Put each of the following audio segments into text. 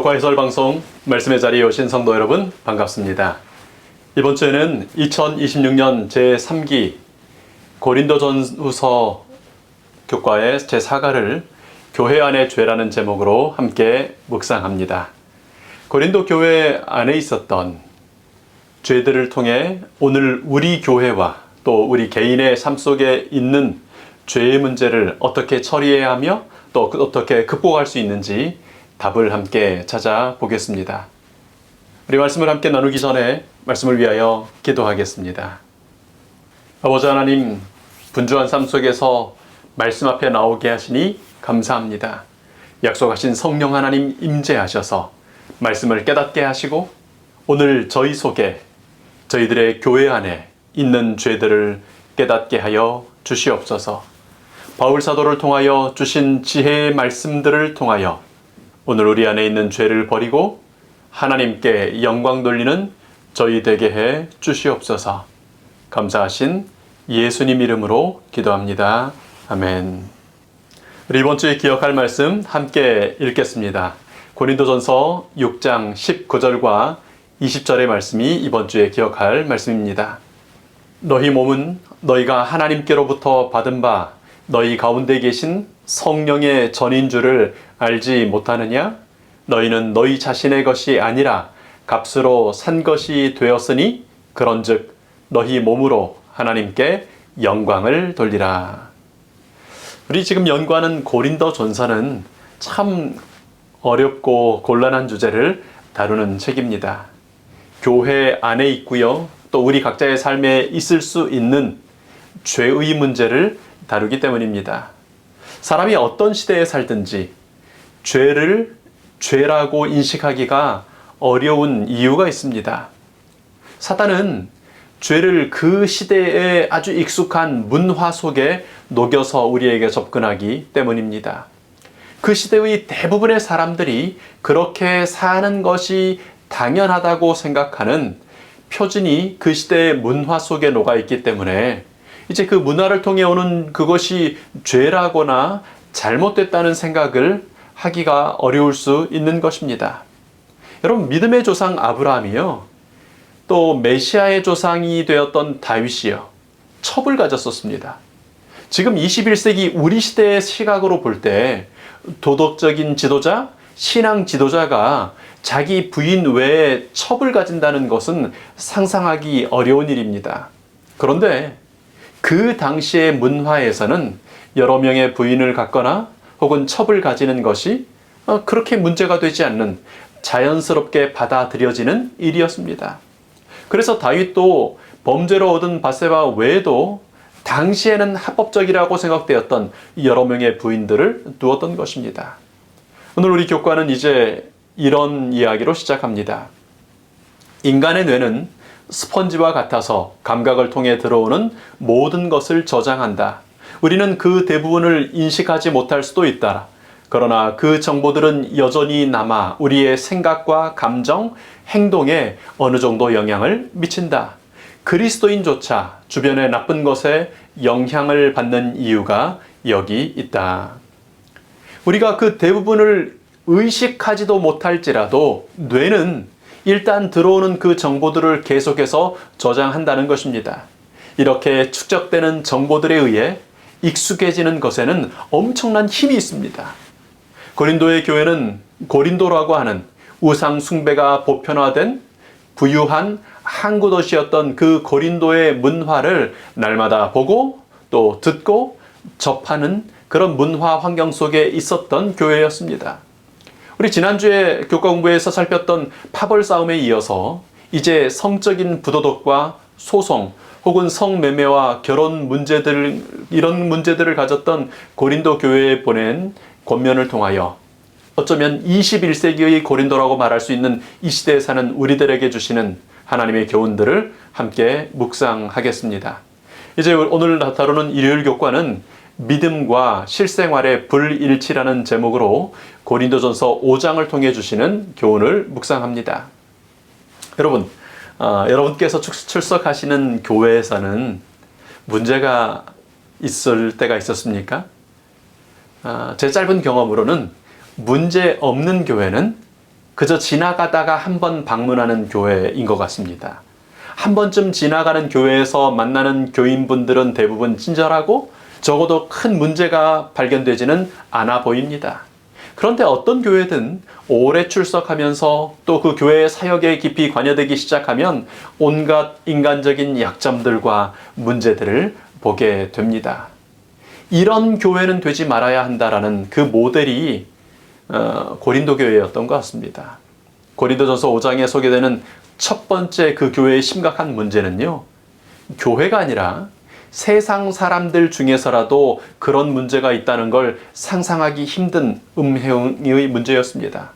교과 해설 방송 말씀의 자리에 오신 성도 여러분 반갑습니다. 이번 주에는 2026년 제3기 고린도전후서 교과의 제4가를 교회 안의 죄라는 제목으로 함께 묵상합니다. 고린도 교회 안에 있었던 죄들을 통해 오늘 우리 교회와 또 우리 개인의 삶 속에 있는 죄의 문제를 어떻게 처리해야 하며 또 어떻게 극복할 수 있는지 답을 함께 찾아보겠습니다. 우리 말씀을 함께 나누기 전에 말씀을 위하여 기도하겠습니다. 아버지 하나님, 분주한 삶 속에서 말씀 앞에 나오게 하시니 감사합니다. 약속하신 성령 하나님 임재하셔서 말씀을 깨닫게 하시고 오늘 저희 속에 저희들의 교회 안에 있는 죄들을 깨닫게 하여 주시옵소서. 바울 사도를 통하여 주신 지혜의 말씀들을 통하여 오늘 우리 안에 있는 죄를 버리고 하나님께 영광 돌리는 저희 되게 해 주시옵소서. 감사하신 예수님 이름으로 기도합니다. 아멘. 우리 이번 주에 기억할 말씀 함께 읽겠습니다. 고린도전서 6장 19절과 20절의 말씀이 이번 주에 기억할 말씀입니다. 너희 몸은 너희가 하나님께로부터 받은 바 너희 가운데 계신 성령의 전인 줄을 알지 못하느냐? 너희는 너희 자신의 것이 아니라 값으로 산 것이 되었으니 그런즉 너희 몸으로 하나님께 영광을 돌리라. 우리 지금 연구하는 고린도전서는 참 어렵고 곤란한 주제를 다루는 책입니다. 교회 안에 있고요. 또 우리 각자의 삶에 있을 수 있는 죄의 문제를 다루기 때문입니다. 사람이 어떤 시대에 살든지 죄를 죄라고 인식하기가 어려운 이유가 있습니다. 사탄은 죄를 그 시대에 아주 익숙한 문화 속에 녹여서 우리에게 접근하기 때문입니다. 그 시대의 대부분의 사람들이 그렇게 사는 것이 당연하다고 생각하는 표준이 그 시대의 문화 속에 녹아있기 때문에 이제 그 문화를 통해 오는 그것이 죄라거나 잘못됐다는 생각을 하기가 어려울 수 있는 것입니다. 여러분, 믿음의 조상 아브라함이요, 또 메시아의 조상이 되었던 다윗이요, 첩을 가졌었습니다. 지금 21세기 우리 시대의 시각으로 볼 때 도덕적인 지도자, 신앙 지도자가 자기 부인 외에 첩을 가진다는 것은 상상하기 어려운 일입니다. 그런데 그 당시의 문화에서는 여러 명의 부인을 갖거나 혹은 첩을 가지는 것이 그렇게 문제가 되지 않는 자연스럽게 받아들여지는 일이었습니다. 그래서 다윗도 범죄로 얻은 밧세바 외에도 당시에는 합법적이라고 생각되었던 여러 명의 부인들을 두었던 것입니다. 오늘 우리 교과는 이제 이런 이야기로 시작합니다. 인간의 뇌는 스펀지와 같아서 감각을 통해 들어오는 모든 것을 저장한다. 우리는 그 대부분을 인식하지 못할 수도 있다. 그러나 그 정보들은 여전히 남아 우리의 생각과 감정, 행동에 어느 정도 영향을 미친다. 그리스도인조차 주변의 나쁜 것에 영향을 받는 이유가 여기 있다. 우리가 그 대부분을 의식하지도 못할지라도 뇌는 일단 들어오는 그 정보들을 계속해서 저장한다는 것입니다. 이렇게 축적되는 정보들에 의해 익숙해지는 것에는 엄청난 힘이 있습니다. 고린도의 교회는 고린도라고 하는 우상 숭배가 보편화된 부유한 항구 도시였던 그 고린도의 문화를 날마다 보고 또 듣고 접하는 그런 문화 환경 속에 있었던 교회였습니다. 우리 지난주에 교과 공부에서 살폈던 파벌 싸움에 이어서 이제 성적인 부도덕과 소송 혹은 성매매와 결혼 문제들, 이런 문제들을 가졌던 고린도 교회에 보낸 권면을 통하여 어쩌면 21세기의 고린도라고 말할 수 있는 이 시대에 사는 우리들에게 주시는 하나님의 교훈들을 함께 묵상하겠습니다. 이제 오늘 다루는 일요일 교과는 믿음과 실생활의 불일치라는 제목으로 고린도전서 5장을 통해 주시는 교훈을 묵상합니다. 여러분, 여러분께서 출석하시는 교회에서는 문제가 있을 때가 있었습니까? 제 짧은 경험으로는 문제 없는 교회는 그저 지나가다가 한 번 방문하는 교회인 것 같습니다. 한 번쯤 지나가는 교회에서 만나는 교인분들은 대부분 친절하고 적어도 큰 문제가 발견되지는 않아 보입니다. 그런데 어떤 교회든 오래 출석하면서 또 그 교회의 사역에 깊이 관여되기 시작하면 온갖 인간적인 약점들과 문제들을 보게 됩니다. 이런 교회는 되지 말아야 한다라는 그 모델이 고린도 교회였던 것 같습니다. 고린도전서 5장에 소개되는 첫 번째 그 교회의 심각한 문제는요, 교회가 아니라 세상 사람들 중에서라도 그런 문제가 있다는 걸 상상하기 힘든 음행의 문제였습니다.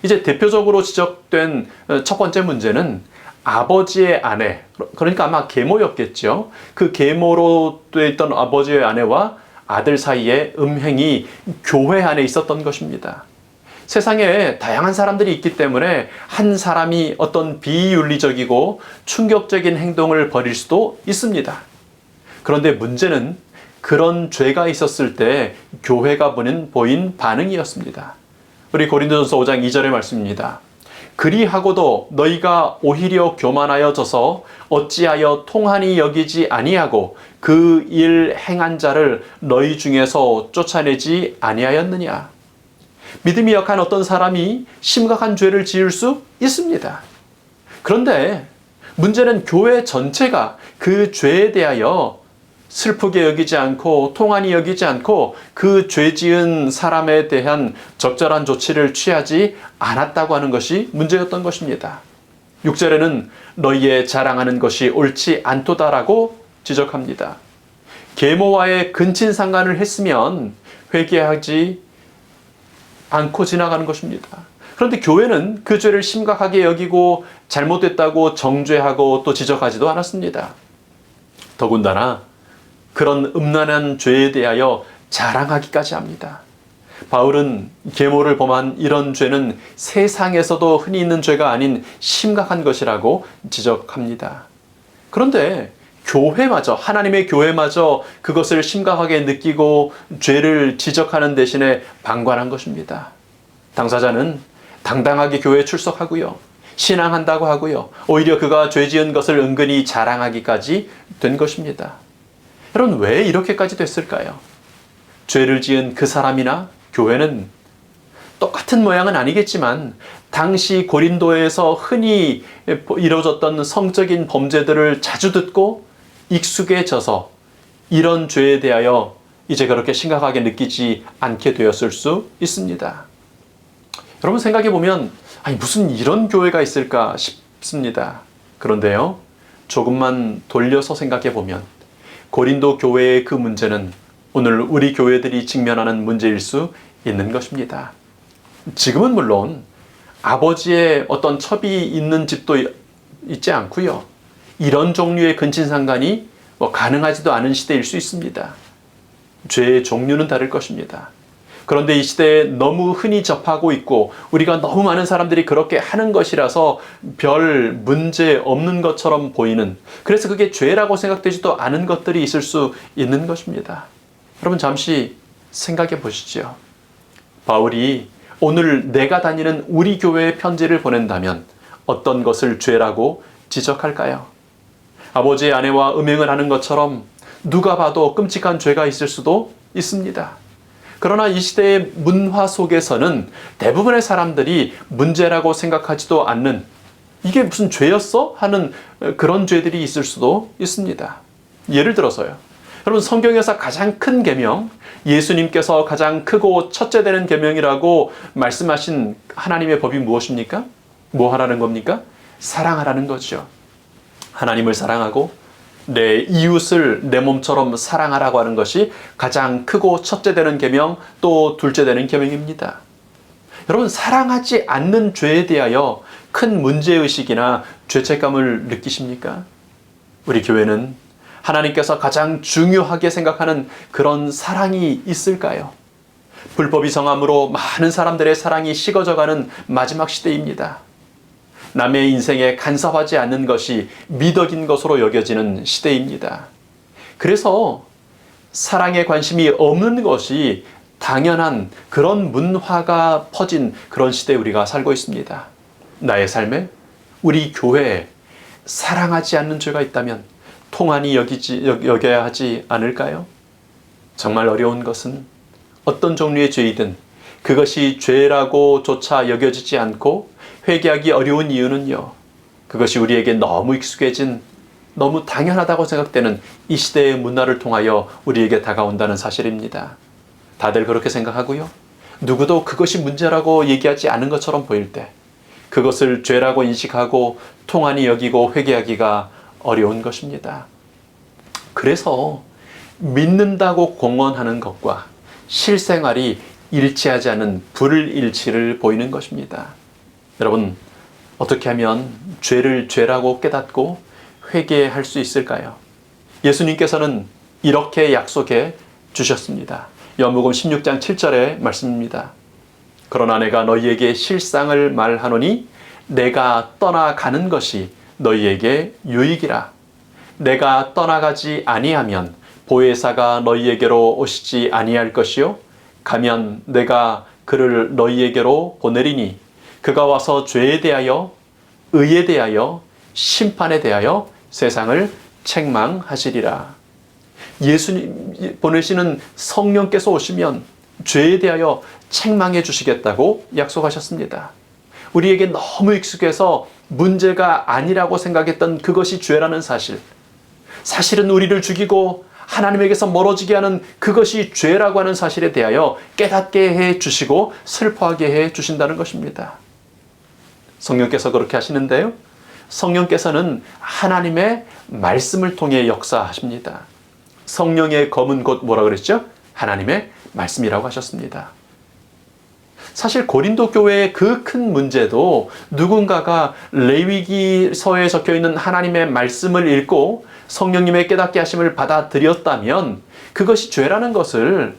이제 대표적으로 지적된 첫 번째 문제는 아버지의 아내, 그러니까 아마 계모였겠죠. 그 계모로 되어 있던 아버지의 아내와 아들 사이에 음행이 교회 안에 있었던 것입니다. 세상에 다양한 사람들이 있기 때문에 한 사람이 어떤 비윤리적이고 충격적인 행동을 벌일 수도 있습니다. 그런데 문제는 그런 죄가 있었을 때 교회가 보인 반응이었습니다. 우리 고린도전서 5장 2절의 말씀입니다. 그리하고도 너희가 오히려 교만하여져서 어찌하여 통한이 여기지 아니하고 그 일 행한 자를 너희 중에서 쫓아내지 아니하였느냐. 믿음이 약한 어떤 사람이 심각한 죄를 지을 수 있습니다. 그런데 문제는 교회 전체가 그 죄에 대하여 슬프게 여기지 않고 통한이 여기지 않고 그 죄 지은 사람에 대한 적절한 조치를 취하지 않았다고 하는 것이 문제였던 것입니다. 6절에는 너희의 자랑하는 것이 옳지 않도다라고 지적합니다. 계모와의 근친상간을 했으면 회개하지 않고 지나가는 것입니다. 그런데 교회는 그 죄를 심각하게 여기고 잘못됐다고 정죄하고 또 지적하지도 않았습니다. 더군다나 그런 음란한 죄에 대하여 자랑하기까지 합니다. 바울은 계모를 범한 이런 죄는 세상에서도 흔히 있는 죄가 아닌 심각한 것이라고 지적합니다. 그런데 교회마저, 하나님의 교회마저 그것을 심각하게 느끼고 죄를 지적하는 대신에 방관한 것입니다. 당사자는 당당하게 교회에 출석하고요, 신앙한다고 하고요, 오히려 그가 죄 지은 것을 은근히 자랑하기까지 된 것입니다. 여러분, 왜 이렇게까지 됐을까요? 죄를 지은 그 사람이나 교회는 똑같은 모양은 아니겠지만 당시 고린도에서 흔히 이루어졌던 성적인 범죄들을 자주 듣고 익숙해져서 이런 죄에 대하여 이제 그렇게 심각하게 느끼지 않게 되었을 수 있습니다. 여러분, 생각해 보면 무슨 이런 교회가 있을까 싶습니다. 그런데요, 조금만 돌려서 생각해 보면 고린도 교회의 그 문제는 오늘 우리 교회들이 직면하는 문제일 수 있는 것입니다. 지금은 물론 아버지의 어떤 첩이 있는 집도 있지 않고요, 이런 종류의 근친상간이 가능하지도 않은 시대일 수 있습니다. 죄의 종류는 다를 것입니다. 그런데 이 시대에 너무 흔히 접하고 있고 우리가 너무 많은 사람들이 그렇게 하는 것이라서 별 문제 없는 것처럼 보이는, 그래서 그게 죄라고 생각되지도 않은 것들이 있을 수 있는 것입니다. 여러분, 잠시 생각해 보시죠. 바울이 오늘 내가 다니는 우리 교회에 편지를 보낸다면 어떤 것을 죄라고 지적할까요? 아버지의 아내와 음행을 하는 것처럼 누가 봐도 끔찍한 죄가 있을 수도 있습니다. 그러나 이 시대의 문화 속에서는 대부분의 사람들이 문제라고 생각하지도 않는, 이게 무슨 죄였어? 하는 그런 죄들이 있을 수도 있습니다. 예를 들어서요, 여러분, 성경에서 가장 큰 계명, 예수님께서 가장 크고 첫째 되는 계명이라고 말씀하신 하나님의 법이 무엇입니까? 뭐 하라는 겁니까? 사랑하라는 거죠. 하나님을 사랑하고 내 이웃을 내 몸처럼 사랑하라고 하는 것이 가장 크고 첫째 되는 계명, 또 둘째 되는 계명입니다. 여러분, 사랑하지 않는 죄에 대하여 큰 문제의식이나 죄책감을 느끼십니까? 우리 교회는 하나님께서 가장 중요하게 생각하는 그런 사랑이 있을까요? 불법이 성함으로 많은 사람들의 사랑이 식어져가는 마지막 시대입니다. 남의 인생에 간섭하지 않는 것이 미덕인 것으로 여겨지는 시대입니다. 그래서 사랑에 관심이 없는 것이 당연한 그런 문화가 퍼진 그런 시대에 우리가 살고 있습니다. 나의 삶에, 우리 교회에 사랑하지 않는 죄가 있다면 통한이 여겨야 하지 않을까요? 정말 어려운 것은 어떤 종류의 죄이든 그것이 죄라고조차 여겨지지 않고 회개하기 어려운 이유는요, 그것이 우리에게 너무 익숙해진, 너무 당연하다고 생각되는 이 시대의 문화를 통하여 우리에게 다가온다는 사실입니다. 다들 그렇게 생각하고요, 누구도 그것이 문제라고 얘기하지 않은 것처럼 보일 때 그것을 죄라고 인식하고 통한이 여기고 회개하기가 어려운 것입니다. 그래서 믿는다고 공언하는 것과 실생활이 일치하지 않은 불일치를 보이는 것입니다. 여러분, 어떻게 하면 죄를 죄라고 깨닫고 회개할 수 있을까요? 예수님께서는 이렇게 약속해 주셨습니다. 요한복음 16장 7절의 말씀입니다. 그러나 내가 너희에게 실상을 말하노니 내가 떠나가는 것이 너희에게 유익이라. 내가 떠나가지 아니하면 보혜사가 너희에게로 오시지 아니할 것이요 가면 내가 그를 너희에게로 보내리니 그가 와서 죄에 대하여 의에 대하여 심판에 대하여 세상을 책망하시리라. 예수님 보내시는 성령께서 오시면 죄에 대하여 책망해 주시겠다고 약속하셨습니다. 우리에게 너무 익숙해서 문제가 아니라고 생각했던 그것이 죄라는 사실, 사실은 우리를 죽이고 하나님에게서 멀어지게 하는 그것이 죄라고 하는 사실에 대하여 깨닫게 해 주시고 슬퍼하게 해 주신다는 것입니다. 성령께서 그렇게 하시는데요, 성령께서는 하나님의 말씀을 통해 역사하십니다. 성령의 검은 곧 뭐라 그랬죠? 하나님의 말씀이라고 하셨습니다. 사실 고린도 교회의 그 큰 문제도 누군가가 레위기서에 적혀있는 하나님의 말씀을 읽고 성령님의 깨닫게 하심을 받아들였다면 그것이 죄라는 것을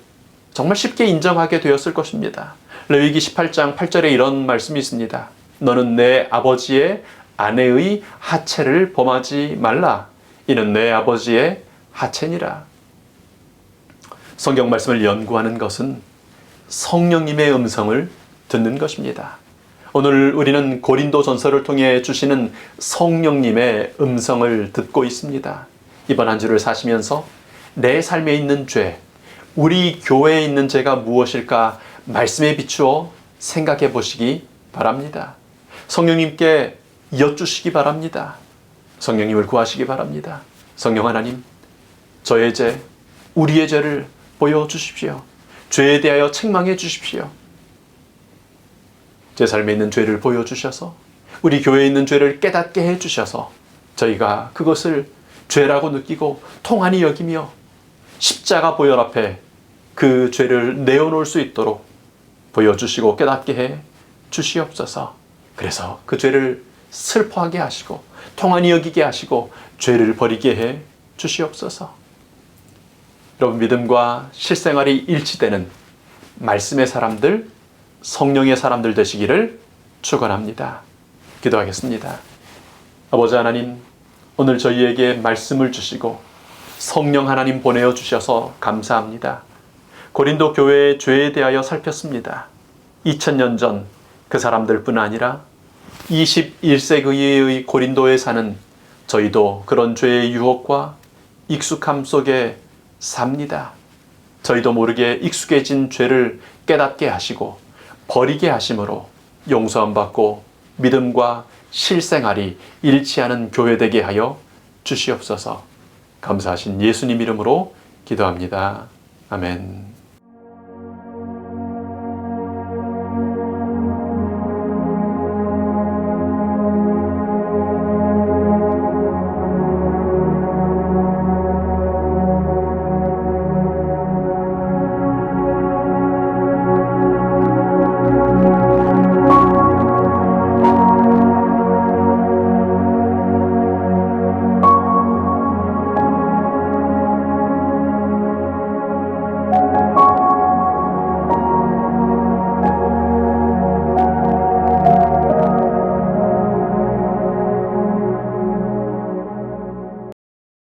정말 쉽게 인정하게 되었을 것입니다. 레위기 18장 8절에 이런 말씀이 있습니다. 너는 내 아버지의 아내의 하체를 범하지 말라. 이는 내 아버지의 하체니라. 성경 말씀을 연구하는 것은 성령님의 음성을 듣는 것입니다. 오늘 우리는 고린도 전서를 통해 주시는 성령님의 음성을 듣고 있습니다. 이번 한 주를 사시면서 내 삶에 있는 죄, 우리 교회에 있는 죄가 무엇일까 말씀에 비추어 생각해 보시기 바랍니다. 성령님께 여쭈시기 바랍니다. 성령님을 구하시기 바랍니다. 성령 하나님, 저의 죄, 우리의 죄를 보여주십시오. 죄에 대하여 책망해 주십시오. 제 삶에 있는 죄를 보여주셔서 우리 교회에 있는 죄를 깨닫게 해주셔서 저희가 그것을 죄라고 느끼고 통한이 여기며 십자가 보혈 앞에 그 죄를 내어놓을 수 있도록 보여주시고 깨닫게 해 주시옵소서. 그래서 그 죄를 슬퍼하게 하시고 통한이 여기게 하시고 죄를 버리게 해 주시옵소서. 여러분, 믿음과 실생활이 일치되는 말씀의 사람들, 성령의 사람들 되시기를 축원합니다. 기도하겠습니다. 아버지 하나님, 오늘 저희에게 말씀을 주시고 성령 하나님 보내어 주셔서 감사합니다. 고린도 교회의 죄에 대하여 살폈습니다. 2000년 전 그 사람들뿐 아니라 21세기의 고린도에 사는 저희도 그런 죄의 유혹과 익숙함 속에 삽니다. 저희도 모르게 익숙해진 죄를 깨닫게 하시고 버리게 하심으로 용서함 받고 믿음과 실생활이 일치하는 교회 되게 하여 주시옵소서. 감사하신 예수님 이름으로 기도합니다. 아멘.